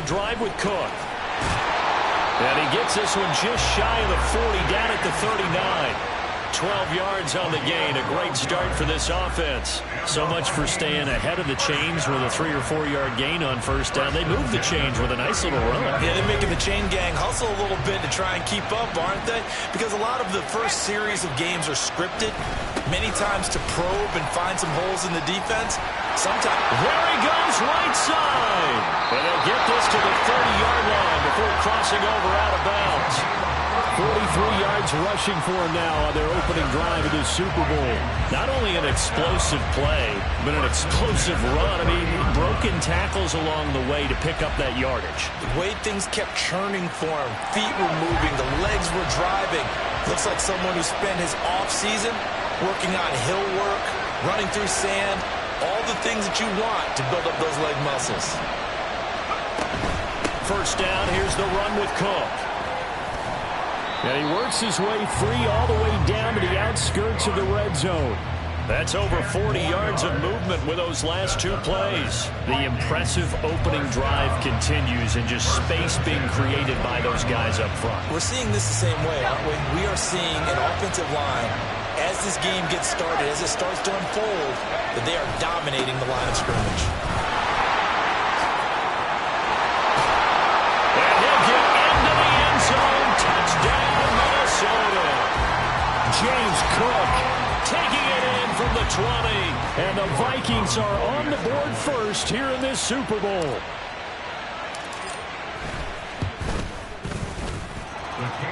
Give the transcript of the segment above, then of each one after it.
drive with Cook. And he gets this one just shy of the 40, down at the 39. 12 yards on the gain. A great start for this offense. So much for staying ahead of the chains with a 3 or 4 yard gain on first down. They moved the chains with a nice little run. Yeah, they're making the chain gang hustle a little bit to try and keep up, aren't they? Because a lot of the first series of games are scripted, many times to probe and find some holes in the defense. Sometimes. There he goes, right side. And they'll get this to the 30-yard line before crossing over out of bounds. 43 yards rushing for him now on their opening drive of the Super Bowl. Not only an explosive play, but an explosive run. I mean, broken tackles along the way to pick up that yardage. The way things kept churning for him, feet were moving, the legs were driving. Looks like someone who spent his offseason working on hill work, running through sand, all the things that you want to build up those leg muscles. First down, here's the run with Cook. And he works his way free all the way down to the outskirts of the red zone. That's over 40 yards of movement with those last two plays. The impressive opening drive continues and just space being created by those guys up front. We're seeing this the same way, aren't we? We are seeing an offensive line, as this game gets started, as it starts to unfold, that they are dominating the line of scrimmage. And he'll get into the end zone. Touchdown, Minnesota. James Cook taking it in from the 20. And the Vikings are on the board first here in this Super Bowl.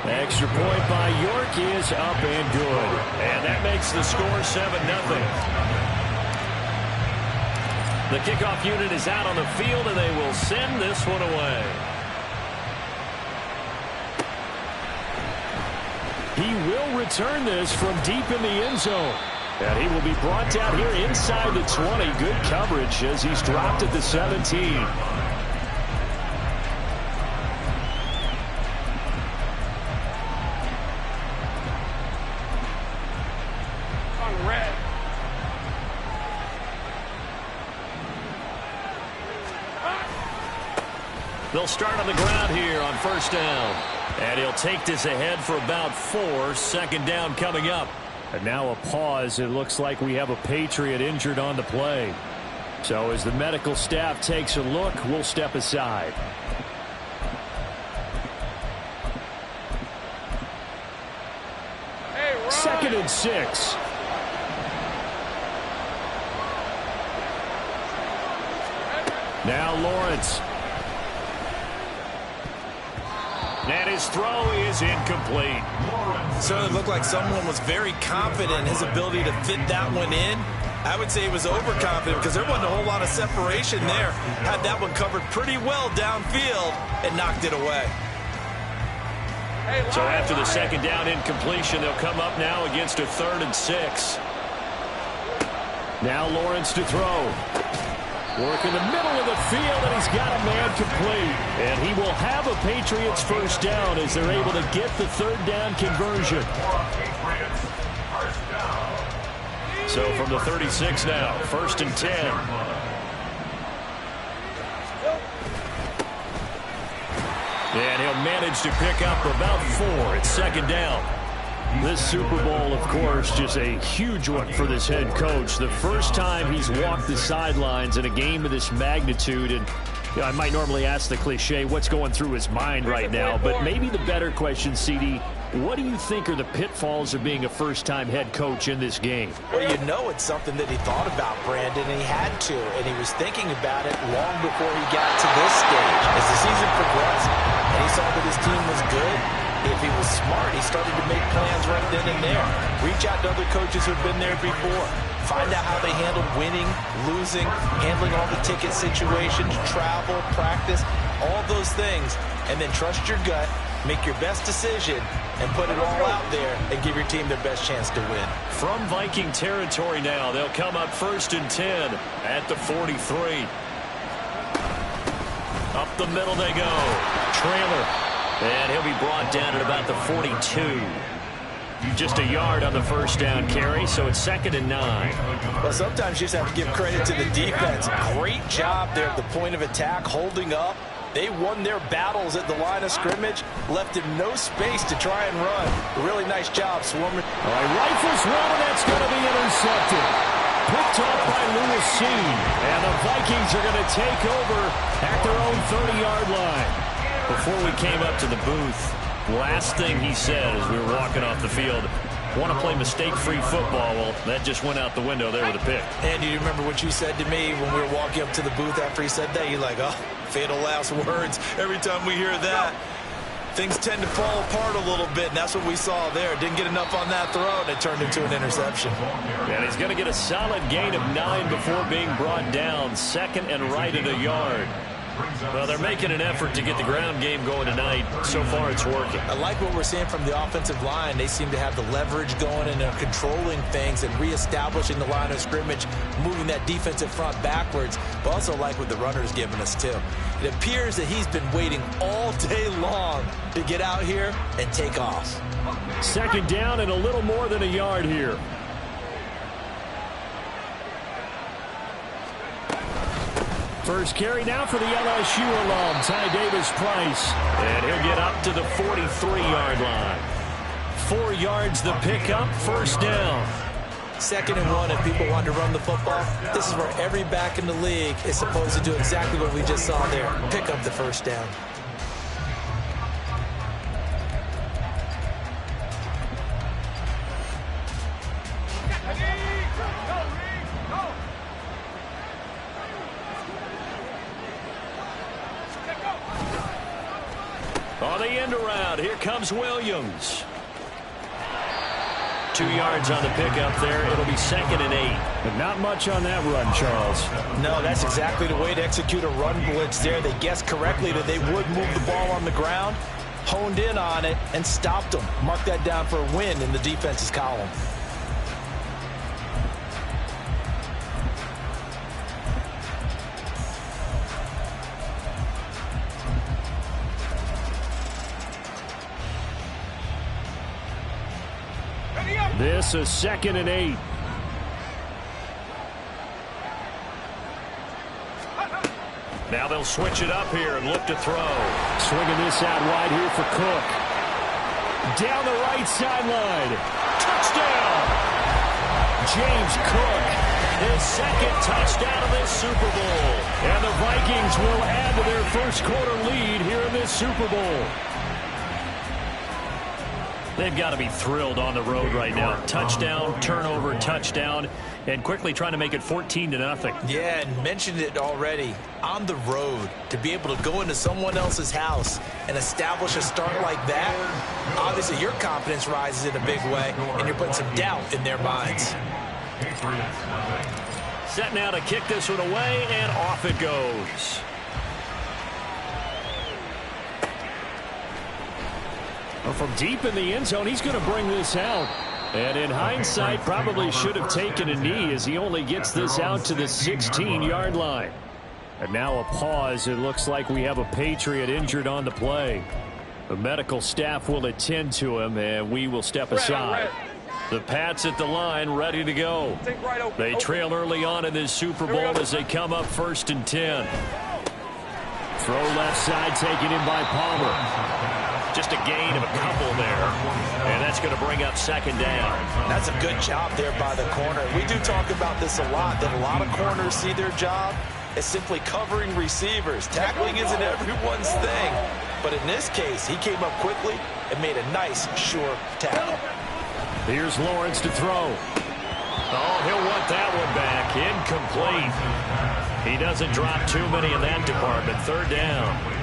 Extra point by York is up and good. And that makes the score 7-0. The kickoff unit is out on the field, and they will send this one away. He will return this from deep in the end zone. And he will be brought down here inside the 20. Good coverage as he's dropped at the 17. They'll start on the ground here on first down. And he'll take this ahead for about 4. Second down coming up. And now a pause. It looks like we have a Patriot injured on the play. So as the medical staff takes a look, we'll step aside. Second and 6. Now Lawrence. And his throw is incomplete. Certainly looked like someone was very confident in his ability to fit that one in. I would say he was overconfident because there wasn't a whole lot of separation there. Had that one covered pretty well downfield and knocked it away. So after the second down incompletion, they'll come up now against a 3rd and 6. Now Lawrence to throw. Work in the middle of the field, and he's got a man complete. And he will have a Patriots first down as they're able to get the 3rd down conversion. So from the 36 now, 1st and 10. And he'll manage to pick up about 4 at second down. This Super Bowl, of course, just a huge one for this head coach. The first time he's walked the sidelines in a game of this magnitude. And you know, I might normally ask the cliche, what's going through his mind right now? But maybe the better question, CD, what do you think are the pitfalls of being a first-time head coach in this game? Well, you know it's something that he thought about, Brandon, and he had to. And he was thinking about it long before he got to this stage. As the season progressed and he saw that his team was good, if he was smart, he started to make plans right then and there. Reach out to other coaches who have been there before. Find out how they handled winning, losing, handling all the ticket situations, travel, practice, all those things. And then trust your gut, make your best decision, and put it all out there and give your team their best chance to win. From Viking territory now, they'll come up 1st and 10 at the 43. Up the middle they go. Trailer. And he'll be brought down at about the 42. Just a yard on the first down carry, so it's 2nd and 9. Well, sometimes you just have to give credit to the defense. Great job there at the point of attack, holding up, They won their battles at the line of scrimmage, left him no space to try and run. Really nice job, Swarmer. All right, rifles one, and that's going to be intercepted. Picked off by Lewis Cine. And the Vikings are going to take over at their own 30-yard line. Before we came up to the booth, last thing he said as we were walking off the field, want to play mistake-free football. Well, that just went out the window there with a pick. And do you remember what you said to me when we were walking up to the booth after he said that? You're like, oh, fatal last words. Every time we hear that, things tend to fall apart a little bit, and that's what we saw there. Didn't get enough on that throw, and it turned into an interception. And he's going to get a solid gain of 9 before being brought down. Second and right at a yard. Well, they're making an effort to get the ground game going tonight. So far, it's working. I like what we're seeing from the offensive line. They seem to have the leverage going and they're controlling things and reestablishing the line of scrimmage, moving that defensive front backwards. But also like what the runner's giving us, too. It appears that he's been waiting all day long to get out here and take off. Second down and a little more than a yard here. First carry now for the LSU alum, Ty Davis-Price. And he'll get up to the 43-yard line. 4 yards the pickup, first down. 2nd and 1, if people want to run the football, this is where every back in the league is supposed to do exactly what we just saw there. Pick up the first down. On the end around, here comes Williams. 2 yards on the pickup there. It'll be 2nd and 8. But not much on that run, Charles. No, that's exactly the way to execute a run blitz there. They guessed correctly that they would move the ball on the ground, honed in on it, and stopped them. Mark that down for a win in the defense's column. This is 2nd and 8. Now they'll switch it up here and look to throw. Swinging this out wide here for Cook. Down the right sideline. Touchdown! James Cook, his 2nd touchdown of this Super Bowl. And the Vikings will add to their first quarter lead here in this Super Bowl. They've got to be thrilled on the road right now. Touchdown, turnover, touchdown, and quickly trying to make it 14-0. Yeah, and mentioned it already. On the road, to be able to go into someone else's house and establish a start like that, obviously your confidence rises in a big way, and you're putting some doubt in their minds. Set now to kick this one away, and off it goes. From deep in the end zone, he's going to bring this out. And in hindsight, probably should have taken a knee as he only gets this out to the 16-yard line. And now a pause. It looks like we have a Patriot injured on the play. The medical staff will attend to him, and we will step aside. The Pats at the line, ready to go. They trail early on in this Super Bowl as they come up 1st and 10. Throw left side, taken in by Palmer. Just a gain of a couple there. And that's going to bring up 2nd down. That's a good job there by the corner. We do talk about this a lot, that a lot of corners see their job as simply covering receivers. Tackling isn't everyone's thing. But in this case, he came up quickly and made a nice, sure tackle. Here's Lawrence to throw. Oh, he'll want that one back. Incomplete. He doesn't drop too many in that department. 3rd down.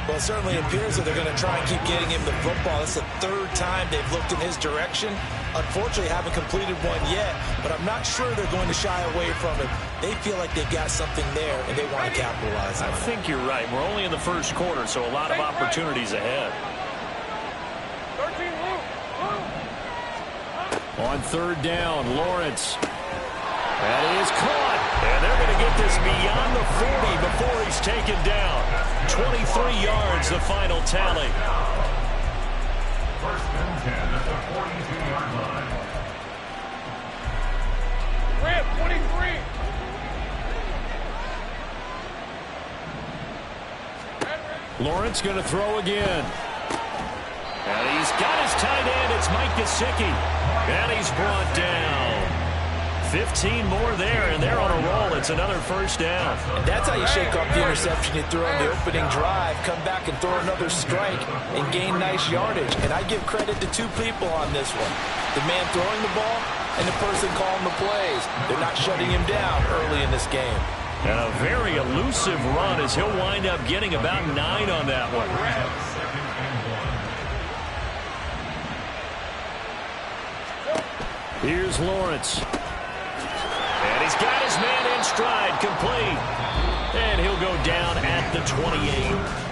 Well, it certainly appears that they're going to try and keep getting him the football. It's the 3rd time they've looked in his direction. Unfortunately, haven't completed one yet, but I'm not sure they're going to shy away from it. They feel like they've got something there, and they want to capitalize on it. I think you're right. We're only in the 1st quarter, so a lot of opportunities ahead. On 3rd down, Lawrence. That is caught. And they're going to get this beyond the 40 before he's taken down. 23 yards, the final tally. 1st and 10 at the 42-yard line. Ramp 23. Lawrence going to throw again. And he's got his tight end. It's Mike Gesicki. And he's brought down. 15 more there, and they're on a roll. It's another first down. And that's how you shake off the interception you threw on the opening drive, come back and throw another strike and gain nice yardage. And I give credit to two people on this one. The man throwing the ball and the person calling the plays. They're not shutting him down early in this game. And a very elusive run as he'll wind up getting about 9 on that one. Here's Lawrence. And he's got his man in stride, complete. And he'll go down at the 28.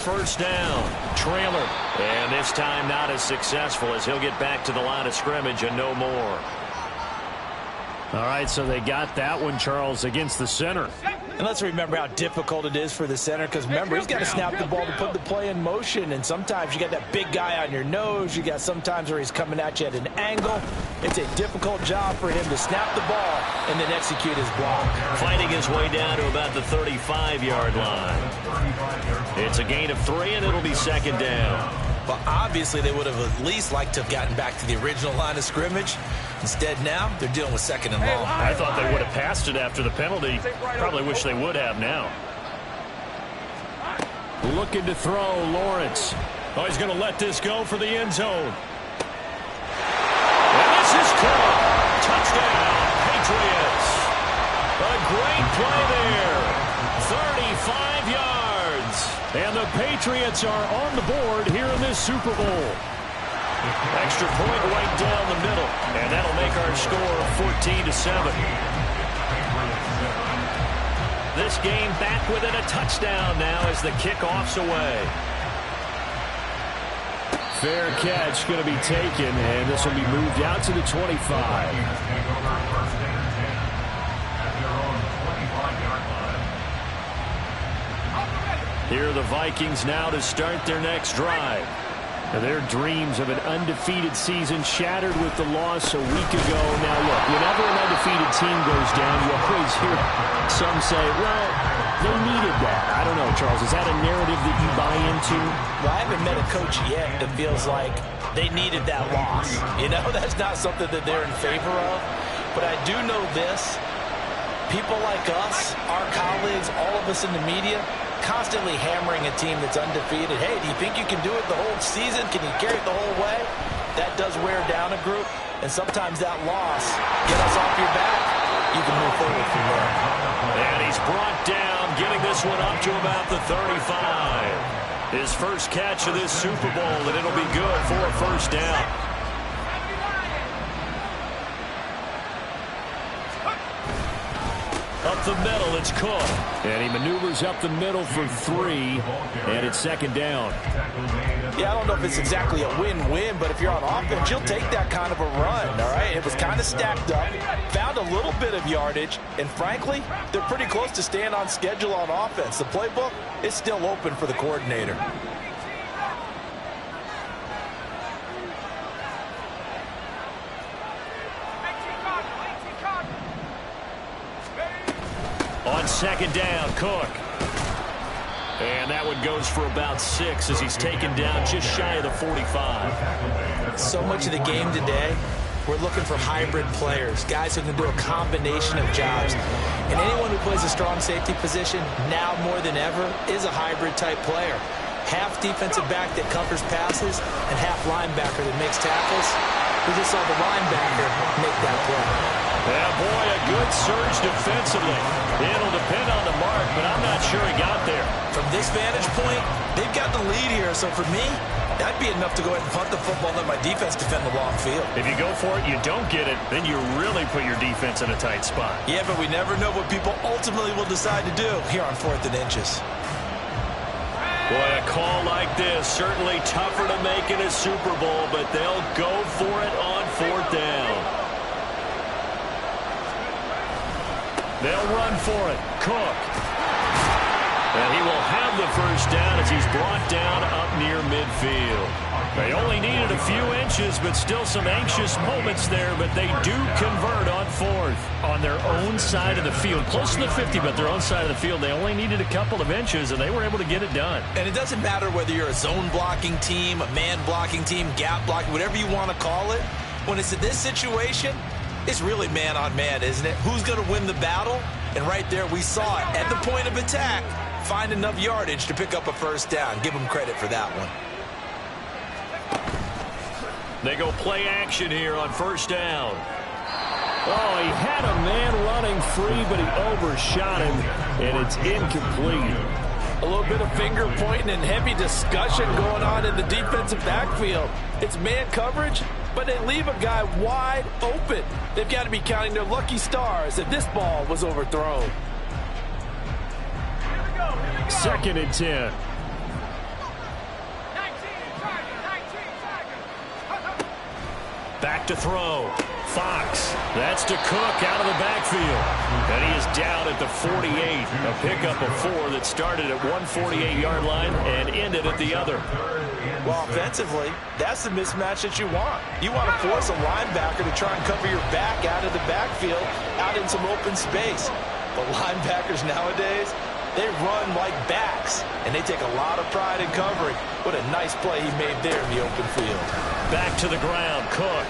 First down, trailer, and this time not as successful as he'll get back to the line of scrimmage and no more. All right, so they got that one, Charles, against the center. And let's remember how difficult it is for the center, because remember, he's got to snap the ball to put the play in motion, and sometimes you got that big guy on your nose. You got sometimes where he's coming at you at an angle. It's a difficult job for him to snap the ball and then execute his block. Fighting his way down to about the 35-yard line. It's a gain of 3, and it'll be second down. But obviously they would have at least liked to have gotten back to the original line of scrimmage. Instead now, they're dealing with second and long. I thought they would have passed it after the penalty. Probably wish they would have now. Looking to throw, Lawrence. Oh, he's going to let this go for the end zone. And this is caught. Touchdown, Patriots. A great play there. 35 yards. And the Patriots are on the board here in this Super Bowl. Extra point right down the middle. And that'll make our score 14-7. This game back within a touchdown now as the kickoff's away. Fair catch going to be taken, and this will be moved out to the 25. Here are the Vikings now to start their next drive. Their dreams of an undefeated season shattered with the loss a week ago. Now, look, whenever an undefeated team goes down, you always hear some say, well, they needed that. I don't know, Charles. Is that a narrative that you buy into? Well, I haven't met a coach yet that feels like they needed that loss. You know, that's not something that they're in favor of. But I do know this. People like us, our colleagues, all of us in the media, constantly hammering a team that's undefeated. Hey, do you think you can do it the whole season? Can you carry it the whole way? That does wear down a group, and sometimes that loss, get us off your back, you can move forward from there. And he's brought down, getting this one up to about the 35. His first catch of this Super Bowl, and it'll be good for a first down. Up the middle, it's Cook. And he maneuvers up the middle for 3, and it's second down. Yeah, I don't know if it's exactly a win-win, but if you're on offense, you'll take that kind of a run, all right? It was kind of stacked up, found a little bit of yardage, and frankly, they're pretty close to staying on schedule on offense. The playbook is still open for the coordinator. On second down, Cook. And that one goes for about 6 as he's taken down just shy of the 45. So much of the game today, we're looking for hybrid players, guys who can do a combination of jobs. And anyone who plays a strong safety position, now more than ever, is a hybrid-type player. Half defensive back that covers passes and half linebacker that makes tackles. We just saw the linebacker make that play. Yeah, boy, a good surge defensively. It'll depend on the mark, but I'm not sure he got there. From this vantage point, they've got the lead here. So for me, that'd be enough to go ahead and punt the football and let my defense defend the long field. If you go for it, you don't get it, then you really put your defense in a tight spot. Yeah, but we never know what people ultimately will decide to do here on 4th and inches. Boy, a call like this, certainly tougher to make in a Super Bowl, but they'll go for it on 4th down. They'll run for it. Cook. And he will have the first down as he's brought down up near midfield. They only needed a few inches, but still some anxious moments there, but they do convert on 4th. On their own side of the field, close to the 50, but their own side of the field. They only needed a couple of inches, and they were able to get it done. And it doesn't matter whether you're a zone blocking team, a man blocking team, gap blocking, whatever you want to call it. When it's in this situation, it's really man on man, isn't it? Who's going to win the battle? And right there we saw it at the point of attack. Find enough yardage to pick up a first down. Give them credit for that one. They go play action here on 1st down. Oh, he had a man running free, but he overshot him, and it's incomplete. A little bit of finger pointing and heavy discussion going on in the defensive backfield. It's man coverage, but they leave a guy wide open. They've got to be counting their lucky stars if this ball was overthrown. 2nd and 10. Back to throw. Fox. That's to Cook out of the backfield. And he is down at the 48. A pickup of 4 that started at 148-yard line and ended at the other. Well, offensively, that's the mismatch that you want. You want to force a linebacker to try and cover your back out of the backfield, out in some open space. But linebackers nowadays, they run like backs, and they take a lot of pride in covering. What a nice play he made there in the open field. Back to the ground, Cook.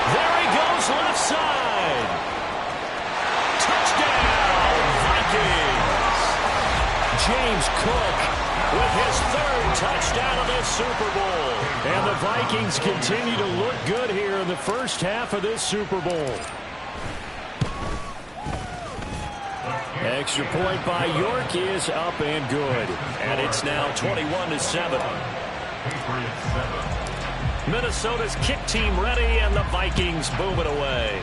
There he goes, left side. Touchdown, Vikings. James Cook with his 3rd touchdown of this Super Bowl. And the Vikings continue to look good here in the first half of this Super Bowl. Extra point by York is up and good. And it's now 21-7. Minnesota's kick team ready, and the Vikings boom it away.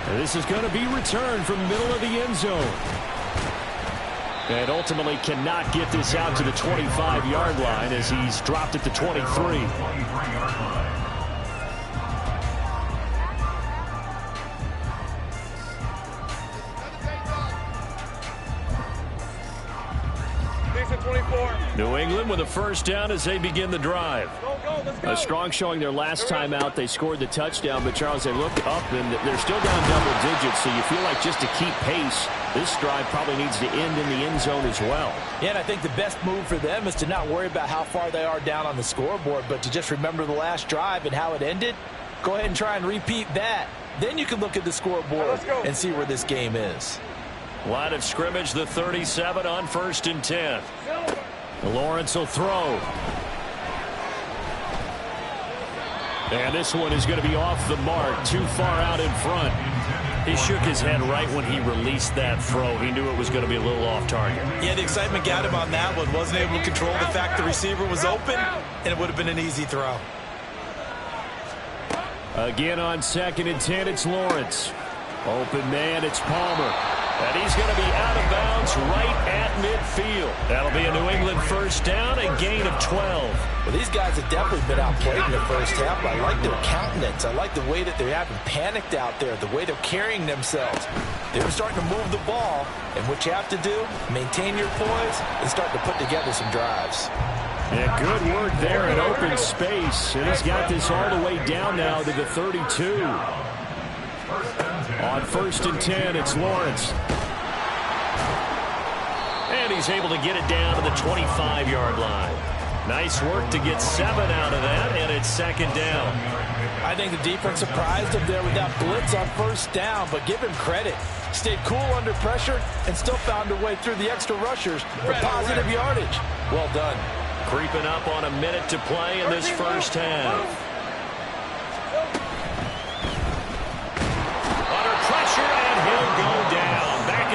And this is going to be returned from the middle of the end zone. And ultimately cannot get this out to the 25-yard line as he's dropped at the 23. New England with a first down as they begin the drive. A strong showing their last time out. They scored the touchdown, but Charles, they look up and they're still down double digits, so you feel like just to keep pace, this drive probably needs to end in the end zone as well. Yeah, and I think the best move for them is to not worry about how far they are down on the scoreboard, but to just remember the last drive and how it ended. Go ahead and try and repeat that. Then you can look at the scoreboard and see where this game is. Line of scrimmage, the 37 on 1st and 10. Lawrence will throw. And this one is going to be off the mark, too far out in front. He shook his head right when he released that throw. He knew it was going to be a little off target. Yeah, the excitement got him on that one. Wasn't able to control the fact the receiver was open, and it would have been an easy throw. Again on 2nd and 10, it's Lawrence. Open man, it's Palmer. And he's going to be out of bounds right at midfield. That'll be a New England first down, a gain of 12. Well, these guys have definitely been outplayed in the first half. I like their countenance. I like the way that they haven't panicked out there, the way they're carrying themselves. They're starting to move the ball, and what you have to do, maintain your poise and start to put together some drives. Yeah, good work there in open space. And he's got this all the way down now to the 32. On 1st and 10, it's Lawrence. And he's able to get it down to the 25-yard line. Nice work to get 7 out of that, and it's 2nd down. I think the defense surprised him there with that blitz on 1st down, but give him credit. Stayed cool under pressure and still found a way through the extra rushers for positive yardage. Well done. Creeping up on a minute to play in this first half.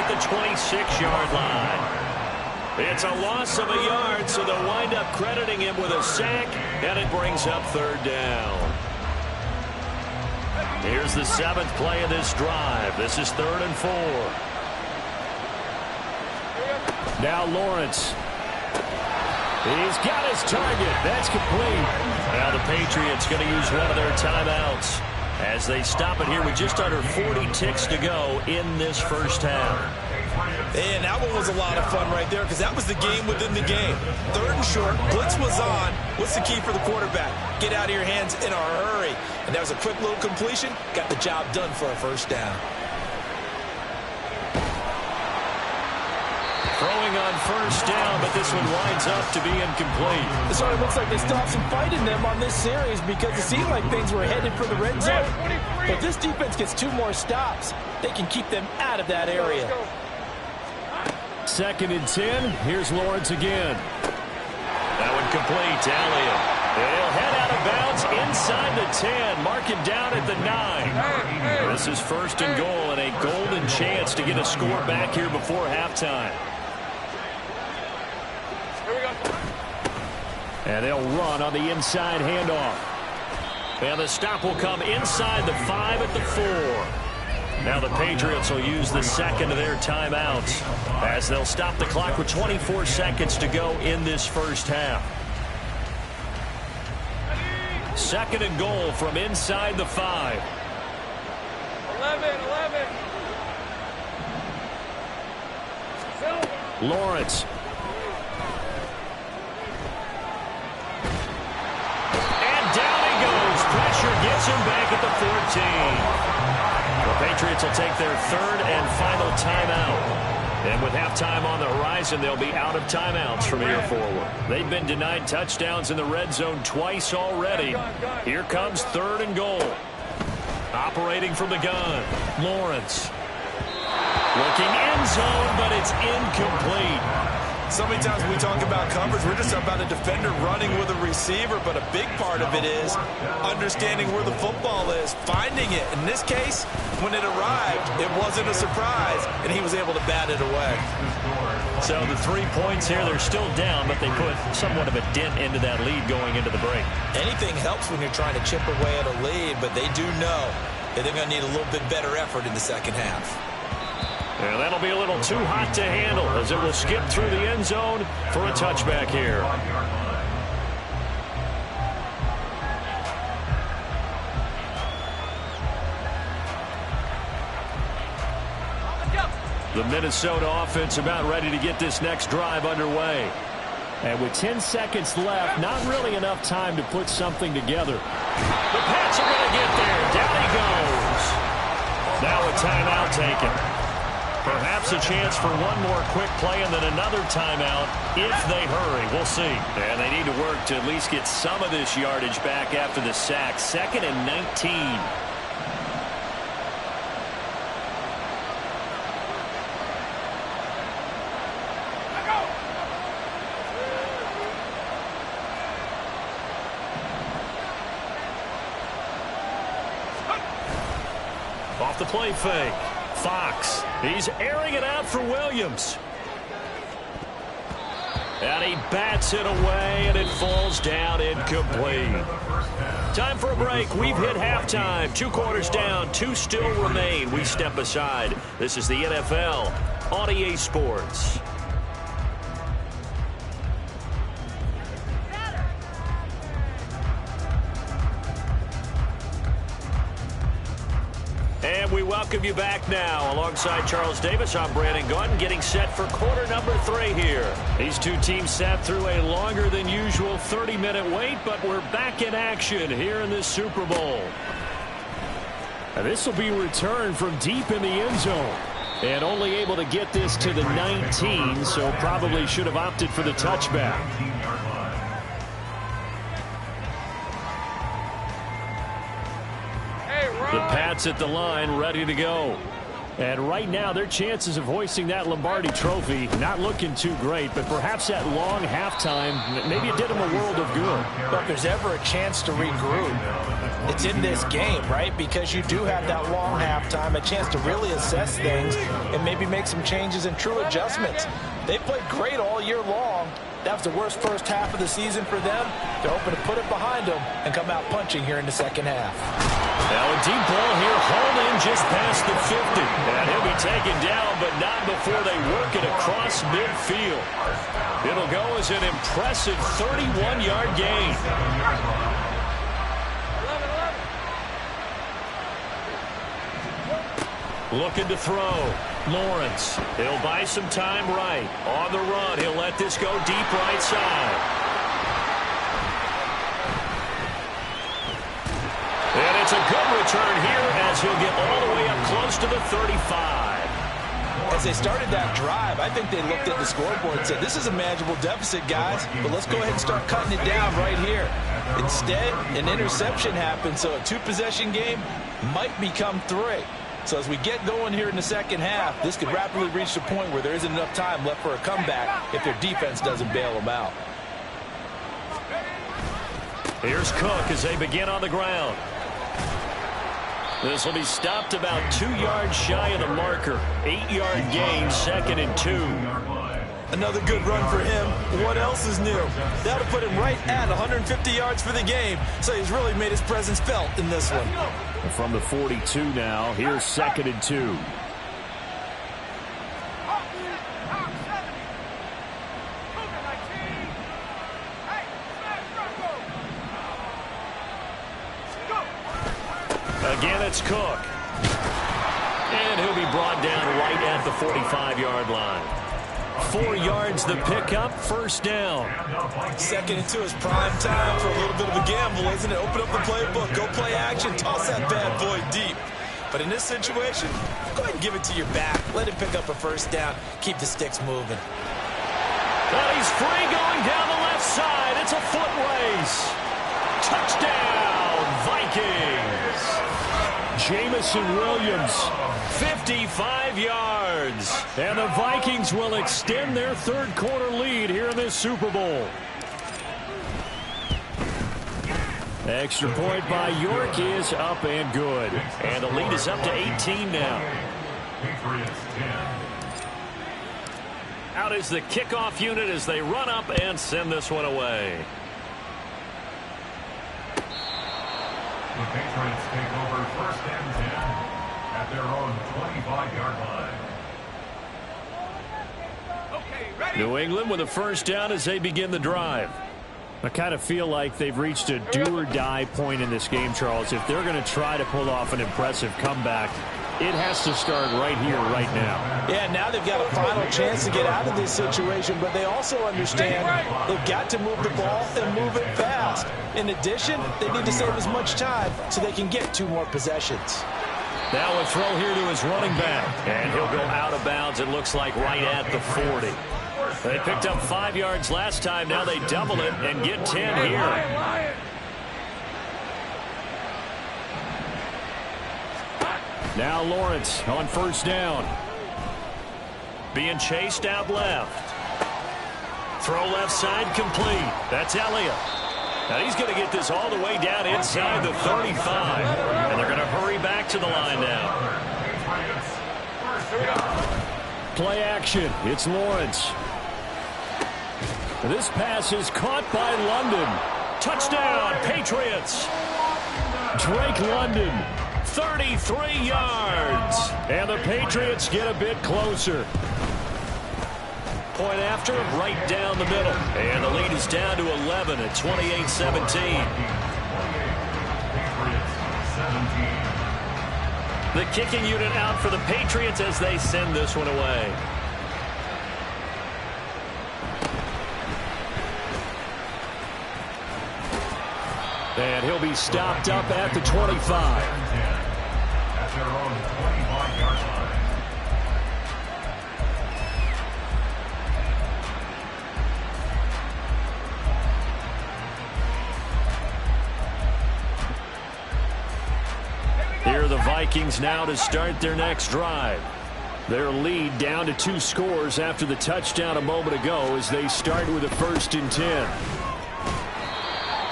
The 26-yard line. It's a loss of a yard, so they'll wind up crediting him with a sack, and it brings up 3rd down. Here's the 7th play of this drive. This is 3rd and 4. Now Lawrence. He's got his target. That's complete. Now the Patriots going to use one of their timeouts as they stop it here with just under 40 ticks to go in this first half. And that one was a lot of fun right there because that was the game within the game. 3rd and short, blitz was on. What's the key for the quarterback? Get out of your hands in a hurry. And that was a quick little completion. Got the job done for a first down. Throwing on first down, but this one winds up to be incomplete. It sort of looks like they stopped some fight in them on this series because it seemed like things were headed for the red zone. But this defense gets 2 more stops. They can keep them out of that area. 2nd and 10. Here's Lawrence again. That one complete to Elliott. He'll head out of bounds inside the 10. Mark him down at the 9. This is 1st and goal and a golden chance to get a score back here before halftime. And they'll run on the inside handoff. And the stop will come inside the 5 at the 4. Now the Patriots will use the 2nd of their timeouts as they'll stop the clock with 24 seconds to go in this first half. 2nd and goal from inside the 5. 11. Lawrence. And down he goes. Pressure gets him back at the 14. The Patriots will take their 3rd and final timeout. And with halftime on the horizon, they'll be out of timeouts from here forward. They've been denied touchdowns in the red zone twice already. Here comes 3rd and goal. Operating from the gun, Lawrence. Looking end zone, but it's incomplete. So many times when we talk about coverage, we're just about a defender running with a receiver, but a big part of it is understanding where the football is, finding it. In this case, when it arrived, it wasn't a surprise, and he was able to bat it away. So the 3 points here, they're still down, but they put somewhat of a dent into that lead going into the break. Anything helps when you're trying to chip away at a lead, but they do know that they're going to need a little bit better effort in the second half. And that'll be a little too hot to handle as it will skip through the end zone for a touchback here. The Minnesota offense about ready to get this next drive underway. And with 10 seconds left, not really enough time to put something together. The Pats are going to get there. Down he goes. Now a timeout taken. Perhaps a chance for one more quick play and then another timeout if they hurry. We'll see. And they need to work to at least get some of this yardage back after the sack. 2nd and 19. Off the play fake. Fox. He's airing it out for Williams. And he bats it away, and it falls down incomplete. Time for a break. We've hit halftime. 2 quarters down. 2 still remain. We step aside. This is the NFL on EA Sports. And we welcome you back now. Alongside Charles Davis, I'm Brandon Gaudin, getting set for quarter number 3 here. These two teams sat through a longer than usual 30-minute wait, but we're back in action here in this Super Bowl. And this will be returned from deep in the end zone. And only able to get this to the 19, so probably should have opted for the touchback. The Pats at the line, ready to go. And right now, their chances of hoisting that Lombardi trophy not looking too great, but perhaps that long halftime, maybe it did them a world of good. But if there's ever a chance to regroup, it's in this game, right? Because you do have that long halftime, a chance to really assess things and maybe make some changes and true adjustments. They played great all year long. That was the worst first half of the season for them. They're hoping to put it behind them and come out punching here in the second half. Now a deep ball here, hauled in just past the 50. And he'll be taken down, but not before they work it across midfield. It'll go as an impressive 31-yard gain. Looking to throw. Lawrence. He'll buy some time right. On the run, he'll let this go deep right side. And it's a good return here as he'll get all the way up close to the 35. As they started that drive, I think they looked at the scoreboard and said, this is a manageable deficit, guys, but let's go ahead and start cutting it down right here. Instead, an interception happened, so a two-possession game might become three. So as we get going here in the second half, this could rapidly reach the point where there isn't enough time left for a comeback if their defense doesn't bail them out. Here's Cook as they begin on the ground. This will be stopped about 2 yards shy of the marker. 8-yard gain, 2nd and 2. Another good run for him. What else is new? That'll put him right at 150 yards for the game. So he's really made his presence felt in this one. From the 42 now, here's 2nd and 2. Again, it's Cook. And he'll be brought down right at the 45-yard line. 4 yards the pickup, first down. 2nd and 2 is prime time for a little bit of a gamble, isn't it? Open up the playbook, go play action, toss that bad boy deep. But in this situation, go ahead and give it to your back. Let him pick up a first down. Keep the sticks moving. Well, he's free going down the left side. It's a foot race. Touchdown, Vikings. Jameson Williams, 55 yards. And the Vikings will extend their third quarter lead here in this Super Bowl. Extra point by York is up and good. And the lead is up to 18 now. Out is the kickoff unit as they run up and send this one away. The Patriots take over 1st and 10 at their own 25-yard line. New England with a first down as they begin the drive. I kind of feel like they've reached a do-or-die point in this game, Charles. If they're going to try to pull off an impressive comeback, it has to start right here, right now. Yeah, now they've got a final chance to get out of this situation, but they also understand they've got to move the ball and move it fast. In addition, they need to save as much time so they can get 2 more possessions. Now a throw here to his running back, and he'll go out of bounds, it looks like, right at the 40. They picked up 5 yards last time. Now they double it and get 10 here. Now Lawrence on first down. Being chased out left. Throw left side complete. That's Elliott. Now he's going to get this all the way down inside the 35. And they're going to hurry back to the line now. Play action. It's Lawrence. This pass is caught by London. Touchdown, Patriots. Drake London, 33 yards. And the Patriots get a bit closer. Point after, right down the middle. And the lead is down to 11 at 28-17. The kicking unit out for the Patriots as they send this one away. And he'll be stopped up at the 25. At their own 25-yard line. Here are the Vikings now to start their next drive. Their lead down to 2 scores after the touchdown a moment ago as they start with a 1st and 10.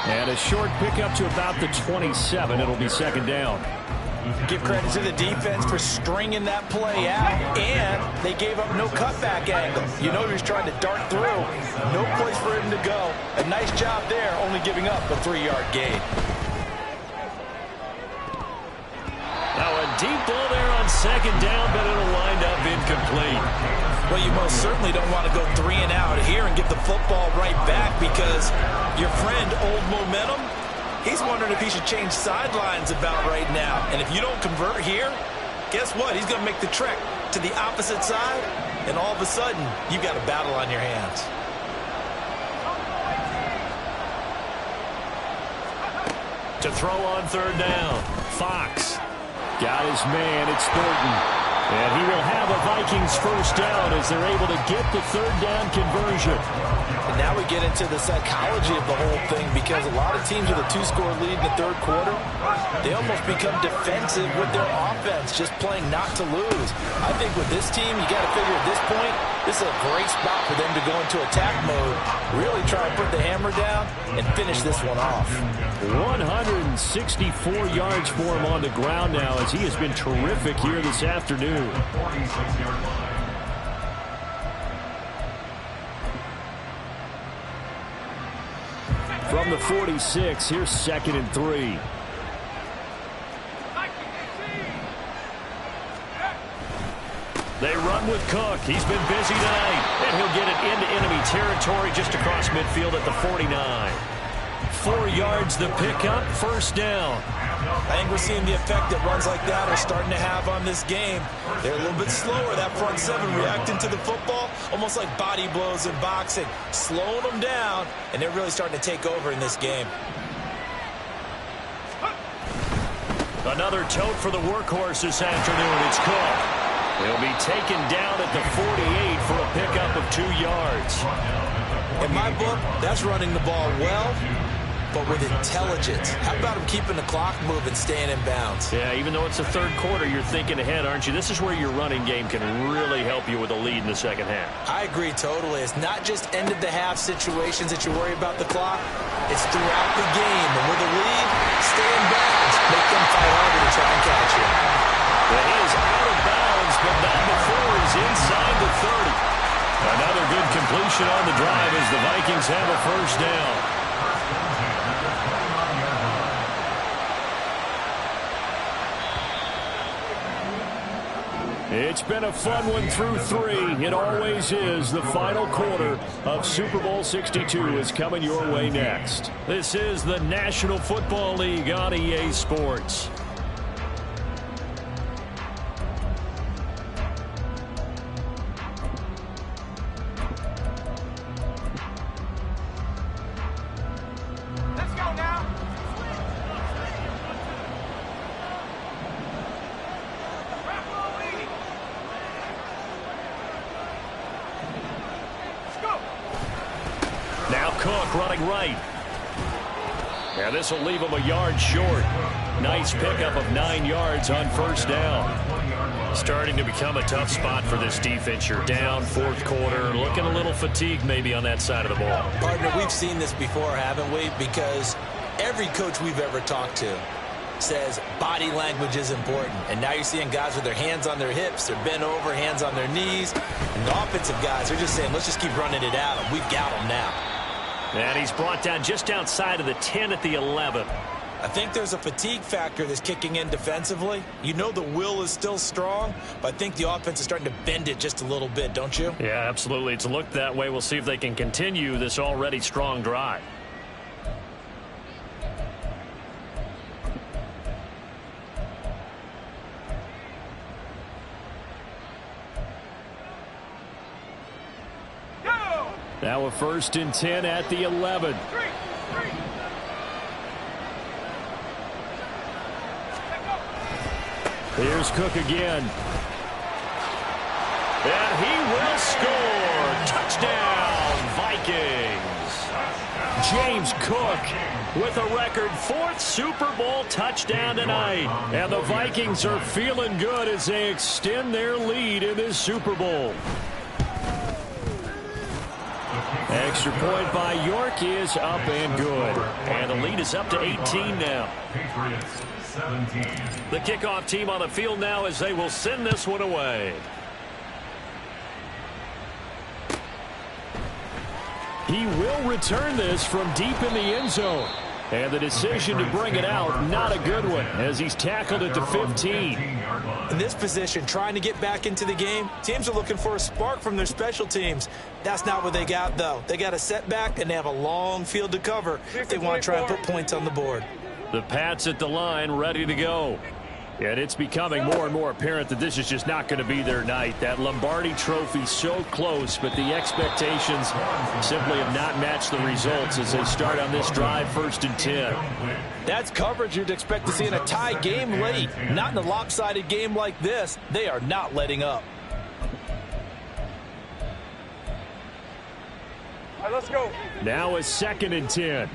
And a short pickup to about the 27. It'll be 2nd down. Give credit to the defense for stringing that play out, and they gave up no cutback angle. You know he was trying to dart through. No place for him to go. A nice job there, only giving up a 3-yard gain. deep ball there on second down, but it'll wind up incomplete. Well, you most certainly don't want to go 3 and out here and get the football right back, because your friend, Old Momentum, he's wondering if he should change sidelines about right now. And if you don't convert here, guess what? He's going to make the trek to the opposite side, and all of a sudden, you've got a battle on your hands. To throw on third down, Fox got his man. It's Thornton. And he will have a Vikings first down as they're able to get the third down conversion. And now we get into the psychology of the whole thing, because a lot of teams with a 2-score lead in the third quarter, they almost become defensive with their offense, just playing not to lose. I think with this team, you got to figure at this point, this is a great spot for them to go into attack mode, really try and put the hammer down and finish this one off. 164 yards for him on the ground now, as he has been terrific here this afternoon. 46-yard line. From the 46, here's 2nd and 3. They run with Cook. He's been busy tonight, and he'll get it into enemy territory just across midfield at the 49. 4 yards the pickup, first down. I think we're seeing the effect that runs like that are starting to have on this game. They're a little bit slower, that front seven, reacting to the football, almost like body blows in boxing, slowing them down, and they're really starting to take over in this game. Another tote for the workhorse this afternoon. It's Cook. He'll be taken down at the 48 for a pickup of 2 yards. In my book, that's running the ball well, but with intelligence. How about him keeping the clock moving, staying in bounds? Yeah, even though it's the third quarter, you're thinking ahead, aren't you? This is where your running game can really help you with a lead in the second half. I agree totally. It's not just end-of-the-half situations that you worry about the clock. It's throughout the game. And with a lead, stay in bounds. Make them fight harder to try and catch you. Well, he is out of bounds, but not before he's inside the 30. Another good completion on the drive as the Vikings have a first down. It's been a fun one through 3. It always is. The final quarter of Super Bowl 62 is coming your way next. This is the National Football League on EA Sports. Let's go now. Now Cook running right. And this will leave him a yard short. Nice pickup of 9 yards on first down. Starting to become a tough spot for this defense. You're down, fourth quarter, looking a little fatigued maybe on that side of the ball. Partner, we've seen this before, haven't we? Because every coach we've ever talked to says body language is important. And now you're seeing guys with their hands on their hips, they're bent over, hands on their knees. And the offensive guys are just saying, let's just keep running it at them. We've got them now. And he's brought down just outside of the 10 at the 11. I think there's a fatigue factor that's kicking in defensively. You know the will is still strong, but I think the offense is starting to bend it just a little bit, don't you? Yeah, absolutely. It's looked that way. We'll see if they can continue this already strong drive. Now a 1st and 10 at the 11. Here's Cook again. And he will score. Touchdown, Vikings. James Cook with a record 4th Super Bowl touchdown tonight. And the Vikings are feeling good as they extend their lead in this Super Bowl. Extra point by York is up and good. And the lead is up to 18 now. Patriots 17. The kickoff team on the field now as they will send this one away. He will return this from deep in the end zone. And the decision to bring it out, not a good one, as he's tackled at the 15. In this position, trying to get back into the game, teams are looking for a spark from their special teams. That's not what they got, though. They got a setback, and they have a long field to cover if they want to try and put points on the board. The Pats at the line, ready to go. And it's becoming more and more apparent that this is just not going to be their night. That Lombardi trophy so close, but the expectations simply have not matched the results as they start on this drive, 1st and 10. That's coverage you'd expect to see in a tie game late. Not in a lopsided game like this. They are not letting up. All right, let's go. Now a 2nd and 10.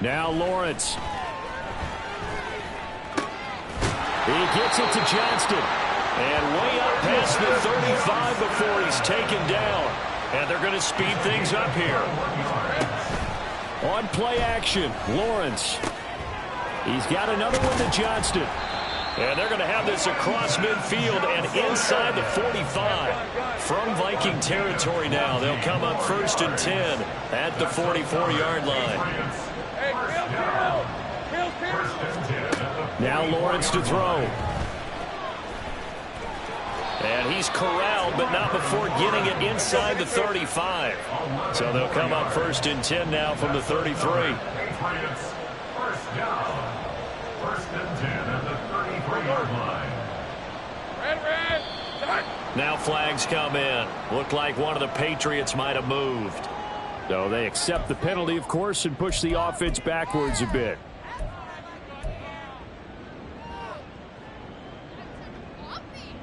Now Lawrence. He gets it to Johnston. And way up past the 35 before he's taken down. And they're going to speed things up here. On play action, Lawrence. He's got another one to Johnston. And they're going to have this across midfield and inside the 45. From Viking territory now, they'll come up 1st and 10 at the 44-yard line. Now Lawrence to throw. And he's corralled, but not before getting it inside the 35. So they'll come up 1st and 10 now from the 33. First down. 1st and 10 at the 33-yard line. Red. Now flags come in. Looked like one of the Patriots might have moved. So they accept the penalty, of course, and push the offense backwards a bit.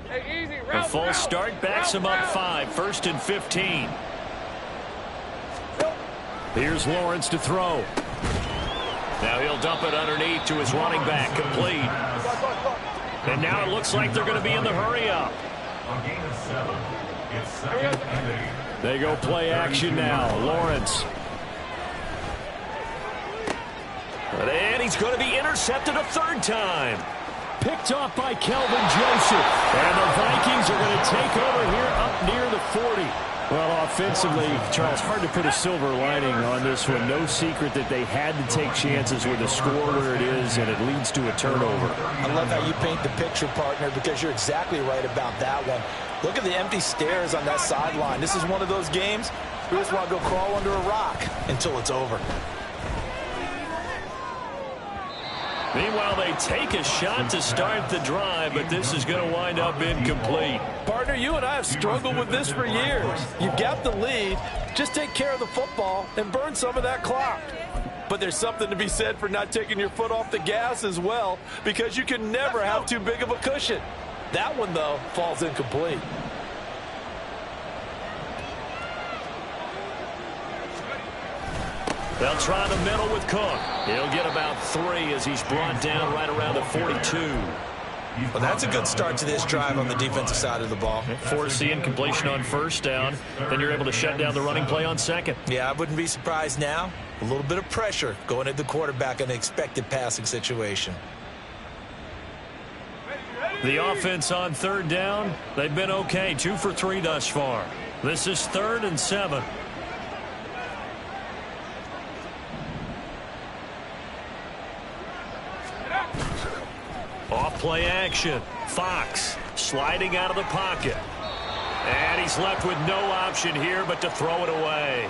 Hey, easy. A false start backs him up 5, 1st and 15. Here's Lawrence to throw. Now he'll dump it underneath to his running back, complete. And now it looks like they're going to be in the hurry up. A gain of 7. It's 2nd and 8. They go play action now. Lawrence. And he's going to be intercepted a 3rd time. Picked off by Kelvin Joseph. And the Vikings are going to take over here up near the 40. Well, offensively, Charles, hard to put a silver lining on this one. No secret that they had to take chances with the score where it is, and it leads to a turnover. I love how you paint the picture, partner, because you're exactly right about that one. Look at the empty stares on that sideline. This is one of those games where you just want to go crawl under a rock until it's over. Meanwhile, they take a shot to start the drive, but this is going to wind up incomplete. Partner, you and I have struggled with this for years. You've got the lead. Just take care of the football and burn some of that clock. But there's something to be said for not taking your foot off the gas as well, because you can never have too big of a cushion. That one, though, falls incomplete. They'll try the middle with Cook. He'll get about 3 as he's brought down right around the 42. Well, that's a good start to this drive on the defensive side of the ball. Forcing completion on 1st down. Then you're able to shut down the running play on 2nd. Yeah, I wouldn't be surprised now. A little bit of pressure going at the quarterback in an expected passing situation. The offense on 3rd down, they've been okay. 2 for 3 thus far. This is 3rd and 7. Off play action. Fox sliding out of the pocket. And he's left with no option here but to throw it away.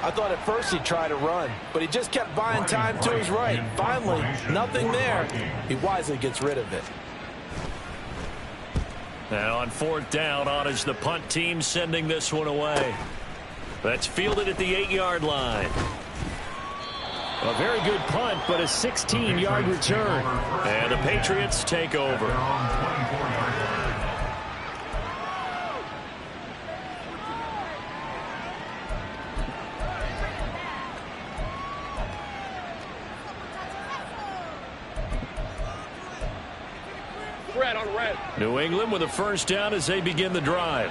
I thought at first he'd try to run, but he just kept buying time to his right. Finally, nothing there. He wisely gets rid of it. Now on 4th down, on is the punt team sending this one away. That's fielded at the 8-yard line. A very good punt, but a 16-yard return. And the Patriots take over. Red on red. New England with a 1st down as they begin the drive.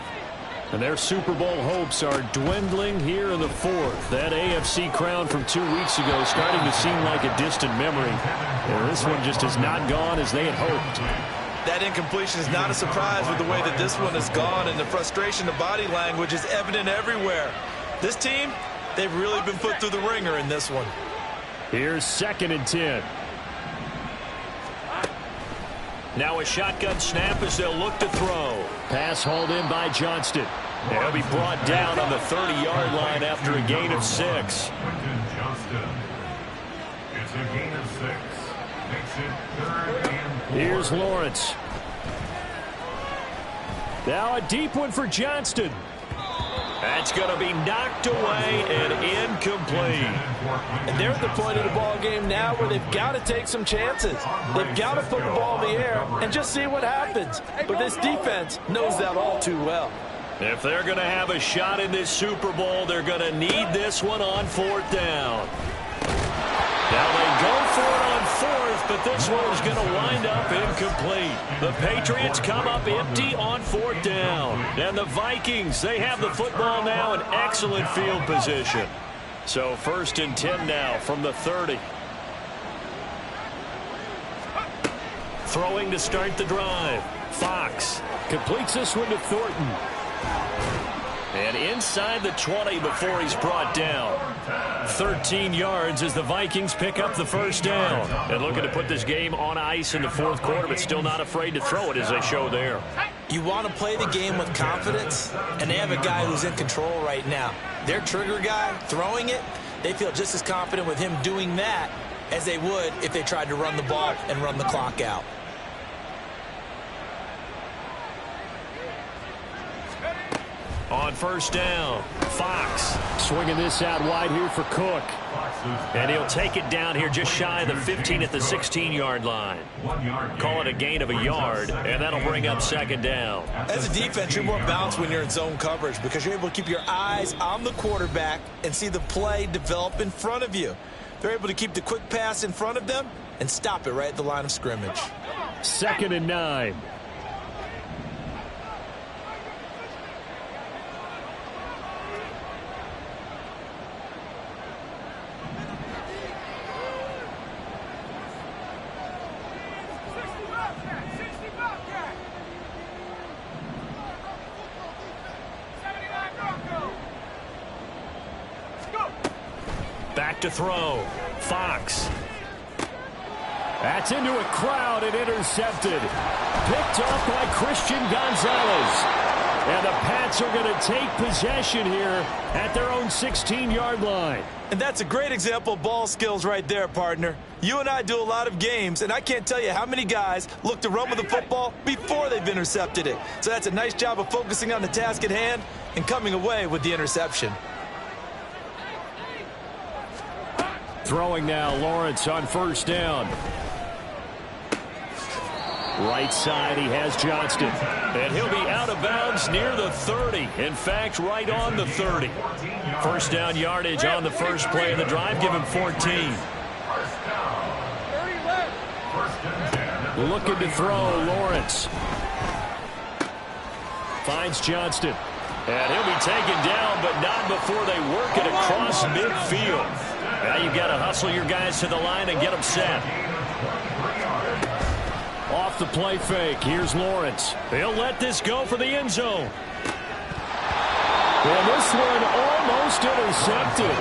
And their Super Bowl hopes are dwindling here in the 4th. That AFC crown from 2 weeks ago starting to seem like a distant memory. And this one just has not gone as they had hoped. That incompletion is not a surprise with the way that this one has gone, and the frustration, the body language is evident everywhere. This team, They've really been put through the ringer in this one. Here's 2nd and 10. Now a shotgun snap as they'll look to throw. Pass hauled in by Johnston. He'll be brought down on the 30-yard line after a gain of 6. Quentin Johnston. It's a gain of 6. Makes it 3rd and 4. Here's Lawrence. Now a deep one for Johnston. That's going to be knocked away and incomplete. And they're at the point of the ball game now where they've got to take some chances. They've got to put the ball in the air and just see what happens. But this defense knows that all too well. If they're going to have a shot in this Super Bowl, they're going to need this one on 4th down. Now they go for it on 4th, but this one is going to wind up incomplete. The Patriots come up empty on 4th down. And the Vikings, they have the football now in excellent field position. So 1st and 10 now from the 30. Throwing to start the drive. Fox completes this one to Thornton. And inside the 20 before he's brought down. 13 yards as the Vikings pick up the 1st down. And looking to put this game on ice in the 4th quarter, but still not afraid to throw it as they show there. You want to play the game with confidence, and they have a guy who's in control right now. Their trigger guy throwing it, they feel just as confident with him doing that as they would if they tried to run the ball and run the clock out. On 1st down, Fox swinging this out wide here for Cook. And he'll take it down here just shy of the 15 at the 16-yard line. Call it a gain of a yard, and that'll bring up 2nd down. As a defense, you're more balanced when you're in zone coverage because you're able to keep your eyes on the quarterback and see the play develop in front of you. They're able to keep the quick pass in front of them and stop it right at the line of scrimmage. 2nd and 9. Back to throw. Fox. That's into a crowd and intercepted. Picked off by Christian Gonzalez. And the Pats are going to take possession here at their own 16-yard line. And that's a great example of ball skills right there, partner. You and I do a lot of games, and I can't tell you how many guys look to run with the football before they've intercepted it. So that's a nice job of focusing on the task at hand and coming away with the interception. Throwing now, Lawrence on 1st down. Right side, he has Johnston. And he'll be out of bounds near the 30. In fact, right on the 30. 1st down yardage on the first play of the drive. Give him 14. Looking to throw, Lawrence. Finds Johnston. And he'll be taken down, but not before they work it across midfield. Now you've got to hustle your guys to the line and get them set. Off the play fake. Here's Lawrence. He'll let this go for the end zone. And this one almost intercepted.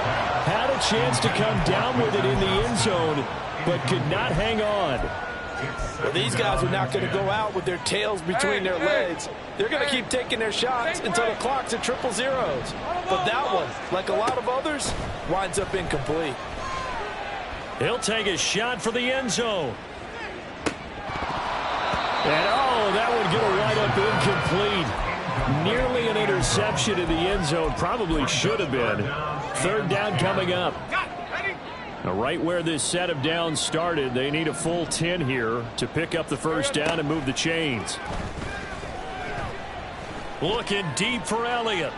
Had a chance to come down with it in the end zone, but could not hang on. Well, these guys are not going to go out with their tails between their legs. They're going to keep taking their shots until the clock's at 000. But that one, like a lot of others, winds up incomplete. He'll take a shot for the end zone. And, oh, that would get a wind up incomplete. Nearly an interception in the end zone. Probably should have been. 3rd down coming up. Now, right where this set of downs started, they need a full 10 here to pick up the 1st down and move the chains. Looking deep for Elliott.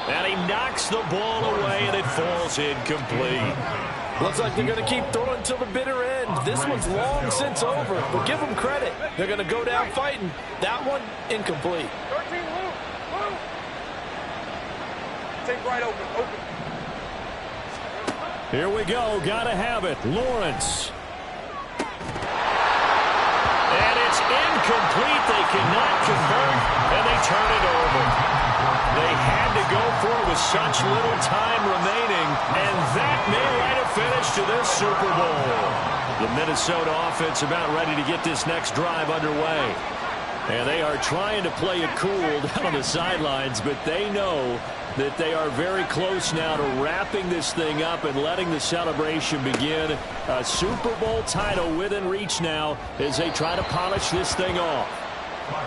And he knocks the ball away, and it falls incomplete. Looks like they're going to keep throwing until the bitter end. This one's long since over, but give them credit. They're going to go down fighting. That one, incomplete. 13, Luke. Take right open. Here we go. Got to have it. Lawrence. And it's incomplete. They cannot convert, and they turn it over. They had to go for it with such little time remaining, and that may write a finish to this Super Bowl. The Minnesota offense about ready to get this next drive underway. And they are trying to play it cool down on the sidelines, but they know that they are very close now to wrapping this thing up and letting the celebration begin. A Super Bowl title within reach now as they try to polish this thing off.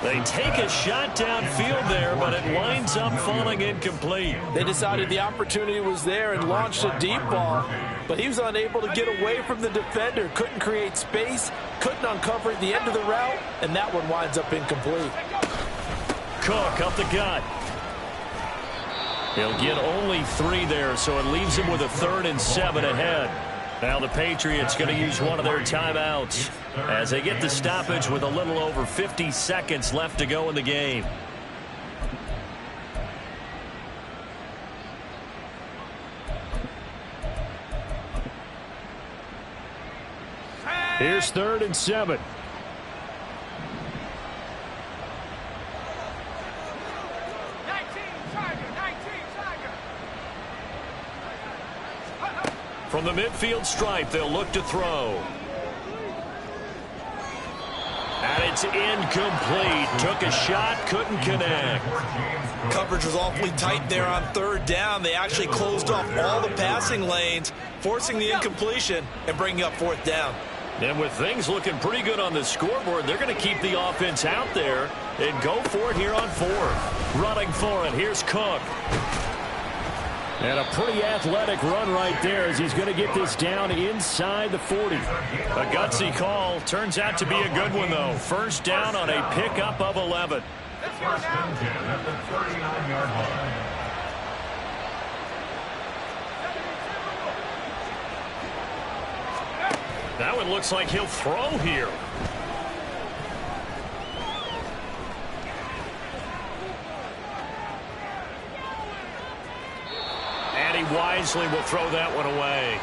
They take a shot downfield there, but it winds up falling incomplete. They decided the opportunity was there and launched a deep ball, but he was unable to get away from the defender, couldn't create space, couldn't uncover at the end of the route, and that one winds up incomplete. Cook up the gut. He'll get only 3 there, so it leaves him with a 3rd and 7 ahead. Now the Patriots going to use one of their timeouts as they get the stoppage with a little over 50 seconds left to go in the game. Here's 3rd and 7. From the midfield stripe, they'll look to throw. And it's incomplete. Took a shot, couldn't connect. Coverage was awfully tight there on 3rd down. They actually closed off all the passing lanes, forcing the incompletion and bringing up 4th down. And with things looking pretty good on the scoreboard, they're going to keep the offense out there and go for it here on 4th. Running for it, here's Cook. And a pretty athletic run right there as he's going to get this down inside the 40. A gutsy call. Turns out to be a good one, though. 1st down on a pickup of 11. 1st and 10 at the 39-yard line. That one looks like he'll throw here. And he wisely will throw that one away.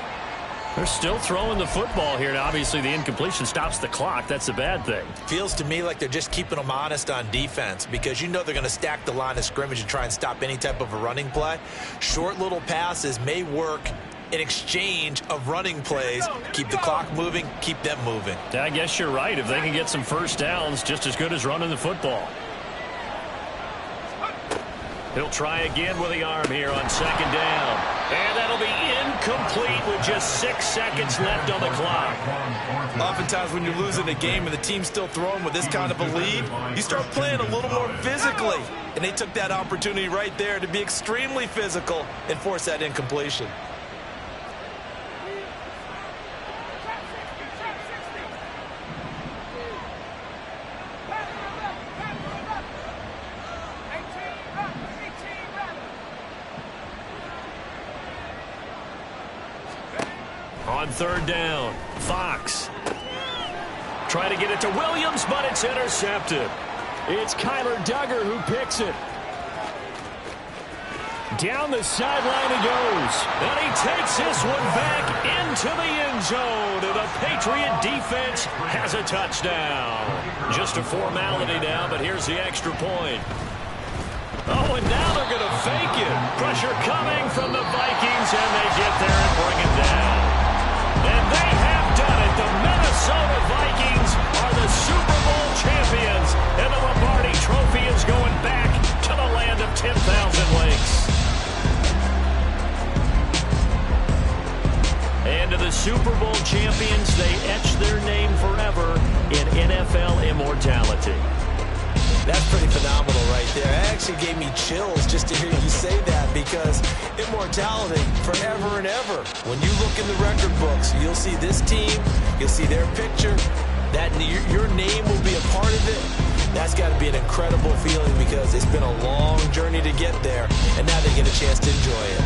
They're still throwing the football here. Now, obviously, the incompletion stops the clock. That's a bad thing. Feels to me like they're just keeping them honest on defense because you know they're going to stack the line of scrimmage and try and stop any type of a running play. Short little passes may work in exchange of running plays. Keep the clock moving, keep them moving. I guess you're right. If they can get some 1st downs, just as good as running the football. He'll try again with the arm here on 2nd down. And that'll be incomplete with just 6 seconds left on the clock. Oftentimes when you're losing a game and the team's still throwing with this kind of a lead, you start playing a little more physically. And they took that opportunity right there to be extremely physical and force that incompletion. On 3rd down, Fox. Try to get it to Williams, but it's intercepted. It's Kyler Duggar who picks it. Down the sideline he goes. And he takes this one back into the end zone. And the Patriot defense has a touchdown. Just a formality now, but here's the extra point. Oh, and now they're going to fake it. Pressure coming from the Vikings, and they get there and bring it down. And they have done it. The Minnesota Vikings are the Super Bowl champions. And the Lombardi Trophy is going back to the land of 10,000 lakes. And to the Super Bowl champions, they etch their name forever in NFL immortality. That's pretty phenomenal right there. It actually gave me chills just to hear you say that because immortality forever and ever. When you look in the record books, you'll see this team, you'll see their picture, that your name will be a part of it. That's got to be an incredible feeling because it's been a long journey to get there, and now they get a chance to enjoy it.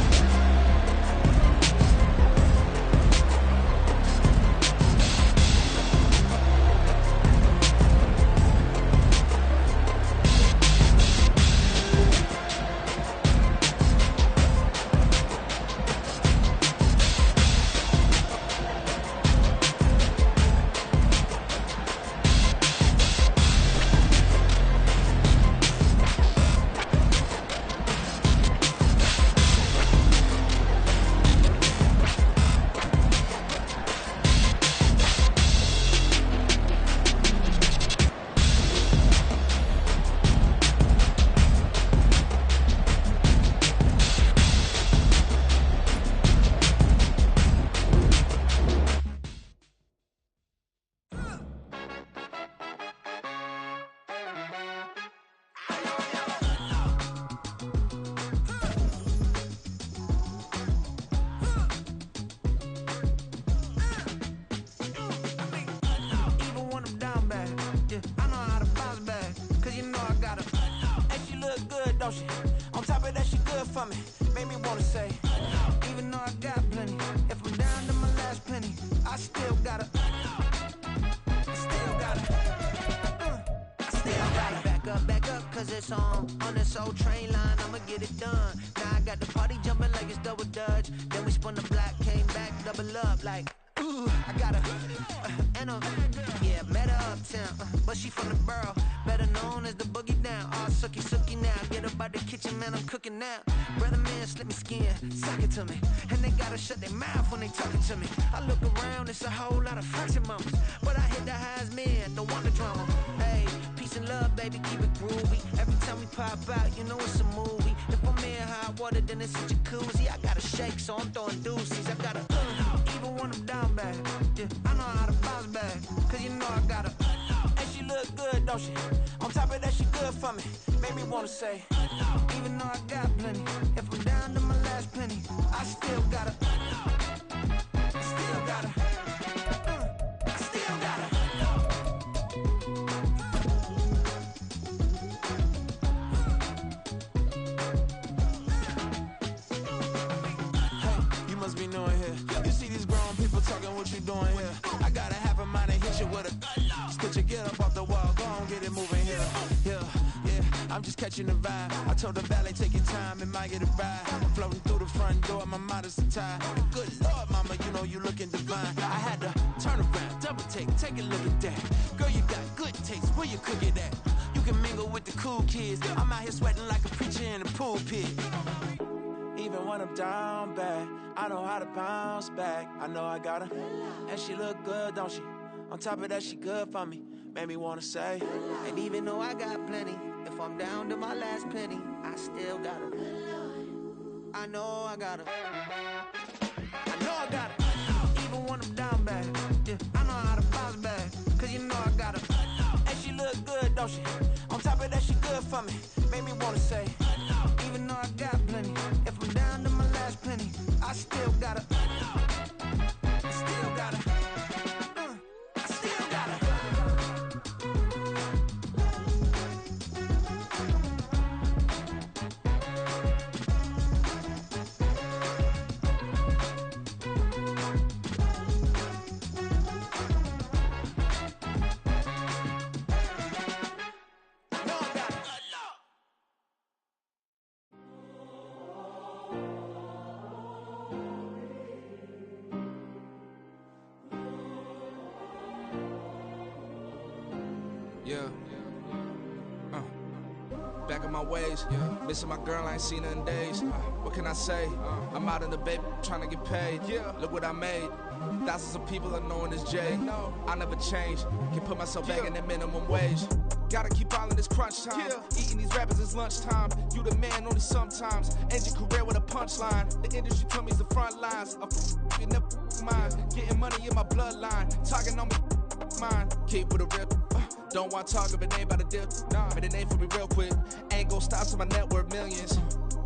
she? On top of that, she good for me. Made me wanna say, even though I got plenty, if I'm down to my last penny, I still gotta. Back up, cause it's on this old train line, I'ma get it done. Now I got the party jumping like it's double dutch. Then we spun the block, came back, double up like, ooh, I got her, and yeah, met her uptown, but she from the borough, better known as the boogie down. All sookie now, get up out the kitchen, man, I'm cooking now. Brother man, slip me skin, suck it to me, and they gotta shut their mouth when they talking to me. I look around, it's a whole lot of fraction mamas, but I hit the highs, man, don't want the drama. Hey, peace and love, baby, keep it groovy. Every time we pop out, you know it's a movie. If I'm in hot water, then it's a jacuzzi. I gotta shake, so I'm throwing deuces. I gotta, even when I'm down bad, yeah, I know how to bounce back, cause you know I gotta. And she look good, don't she? On top of that, she good for me. Made me wanna say, even though I got plenty, if I'm down to my last penny, I still gotta. Still gotta. Still gotta. Must be knowing here. You see these grown people talking, what you doing here? I gotta have a mind and hit you with a stitch you, get up off the wall, go on, get it moving here. Yeah, I'm just catching the vibe. I told the valet, take your time, it might get a ride. I'm floating through the front door, my mind is tied. Good Lord, mama, you know you looking divine. I had to turn around, double take a look at that. Girl, you got good taste, where you cook it at? You can mingle with the cool kids. I'm out here sweating like a preacher in the pulpit. Even when I'm down bad, I know how to bounce back. I know I got her, and she look good, don't she? On top of that, she good for me. Made me wanna say, and even though I got plenty, if I'm down to my last penny, I still got her. I know I got her. I know I got her. Even when I'm down bad, yeah, I know how to bounce back, cause you know I got her. And she look good, don't she? On top of that, she good for me. Made me wanna say, even though I got plenty, if I'm down to my last penny, I still gotta. Still gotta. Still gotta. Yeah. Back in my ways, missing my girl, I ain't seen her in days. What can I say? I'm out in the baby, trying to get paid. Look what I made. Thousands of people are knowing this Jay. I never change. Can put myself back in that minimum wage. Gotta keep all in this crunch time. Eating these rappers is lunchtime. You the man only sometimes. End your career with a punchline. The industry told me it's the front lines. You never mine. Getting money in my bloodline. Talking on me mine. Keep with a rip. Don't want to talk if it ain't about a dip. But it ain't for me real quick. Ain't gon' stop till my net worth millions.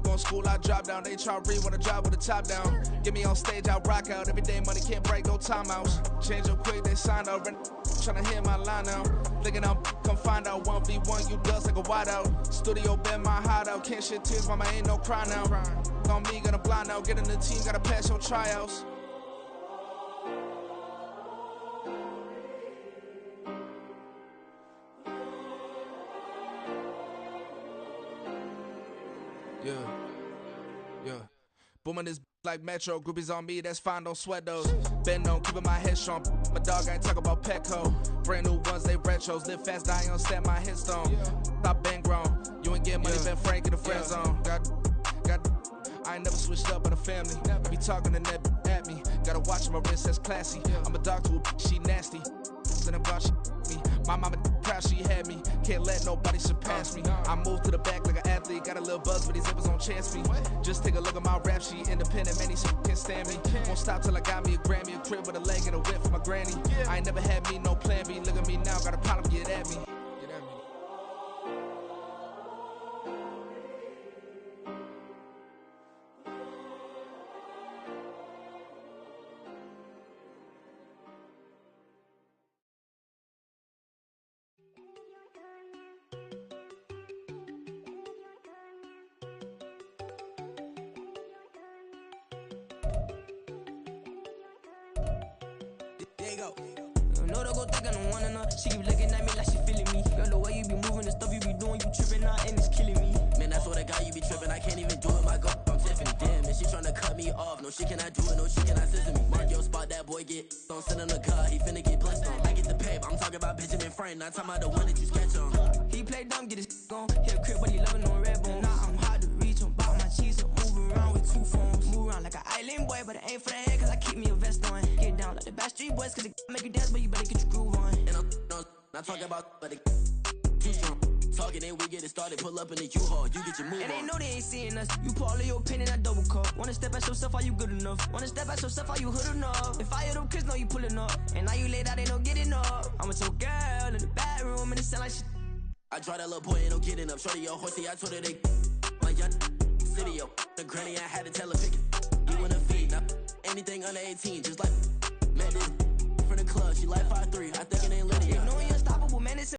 Going to school, I drop down. They try to read when I drop with the top down. Get me on stage, I rock out. Every day money can't break, no timeouts. Change up quick, they sign up. Tryna hear my line now. Thinking I'm come find out 1v1, you dust like a wideout. Studio been my hideout. Can't shed tears, mama, ain't no cry now. On me, gonna blind out. Get in the team, gotta pass your tryouts. Yeah. Booming this like Metro, groupies on me, that's fine, don't sweat those. Been on, keeping my head strong. My dog ain't talk about Petco. Brand new ones, they retros. Live fast, die on set my headstone. Stop been grown. You ain't get money, been Frank in the friend zone. Got. I ain't never switched up on the family. Be talking to that at me. Gotta watch my wrist, that's classy. I'm a dog to a she nasty. And about she me. My mama proud she had me. Can't let nobody surpass me. I moved to the back like an athlete. Got a little buzz, but these zippers don't chance me. Just take a look at my rap sheet. Independent, man, these can't stand me. Won't stop till I got me a Grammy, a crib with a leg and a whip for my granny. I ain't never had me no plan B. Look at me now, got a problem, get at me. Diego. No, don't go thinking I want enough. She keep looking at me like she feeling me. Girl, the way you be moving, the stuff you be doing, you tripping out and it's killing me. Man, that's what the guy you be tripping. I can't even do it. My girl, I'm Tiffany. Damn, and she tryna cut me off. No, she cannot do it. No, she cannot listen me. Mark your spot, that boy get. Don't send him the car. He finna get blessed on. I get the pay, but I'm talking about Benjamin Franklin. Not talking about the one that you sketch on. He play dumb, get his on. Hit a crib, but he loving on red bone. Nah, I'm hard to reach. I'm about my cheese. I'm moving around with 2 phones. Move around like an island boy, but it ain't for the head, cause I keep me a vest on. Get down like the Backstreet Boys, cause it make you dance, but you better get your groove on. And I'm not talking about, but it too strong. Talking and we get it started, pull up in the U-Haul, you get your move and on. And they know they ain't seeing us. You pull all of your pen in that double cup. Wanna step at yourself, are you good enough? Wanna step at yourself, are you hood enough? If I hear them kids, know you pulling up. And now you laid out, they don't get enough. I'm with your girl in the bedroom and it sound like shit. I draw that little boy, ain't no getting up. Shorty, yo, horsey, I told her they my young city, yo. The granny, I had to tell her pick it. You wanna feed, now anything under 18, just like met this from the club. She like 5'3", I think it ain't Lydia. You know you unstoppable, man, it's